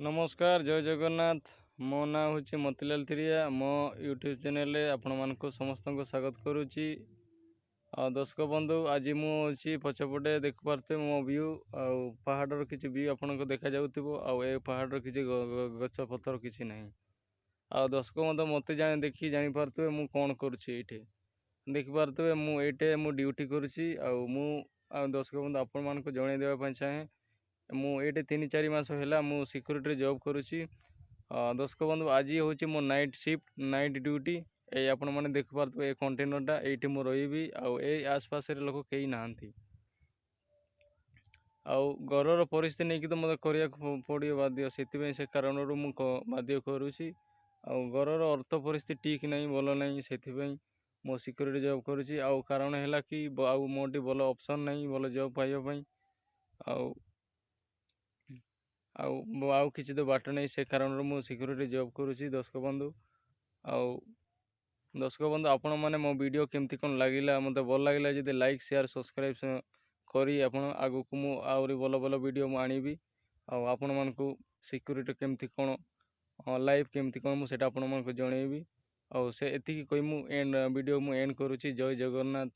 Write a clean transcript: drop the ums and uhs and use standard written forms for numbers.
नमस्कार जय जगन्नाथ। मो ना हूँ मोतीलाल थिरिया। मो यूट्यूब चैनल आपण मानक समस्त को स्वागत करुच्ची। दर्शक बंधु आज मुझे पछपटे देख पारे मो व्यू पहाड़ किसी व्यू आपन को देखा जाऊ पहाड़ किसी गछ पतर किसी ना। दर्शक बंधु मत जाने देखी जापारे मु कौन करुच्ची देखिपे मुझे मु ड्यूटी करुच्ची। दर्शक बंधु आपण मान जन देवाई चाहे मुझे 3-4 मास है मु सिक्यूरीटी जॉब करुच्ची। दर्शक बंधु आज हूँ मो नाइट शिफ्ट नाइट ड्यूटी। ये आपण मैंने देखिपे ये कंटेनरटा ये मुझे रही आसपास लोक कहीं ना घर परिस्थिति नहीं कि तो मतलब करने पड़ो बाध्य से कारण बाध्य करुच्ची। घर अर्थ परिस्थिति ठीक नहीं भल नहीं से मो सिक्यूरीटी जॉब करुच्ची। कारण है कि मोटी भल ऑप्शन नहीं भल जॉब पाइबापी आउ किसी तो बाट नहीं से कारण मु सिक्यूरीटी जॉब करुच्ची। दर्शक बंधु आपण मैंने मो वीडियो केमती कौन लगिला मत भल लगे जब लाइक शेयर सब्सक्राइब करी आगु को मु आहरी भल भल वीडियो आनिबी। आपण मानकु सिक्यूरीटी केमती कौन लाइफ केमती कौन मुझे आपण मानक जनइबी। से एतिकी कही मु एंड वीडियो मु एंड करुच्ची। जय जगन्नाथ।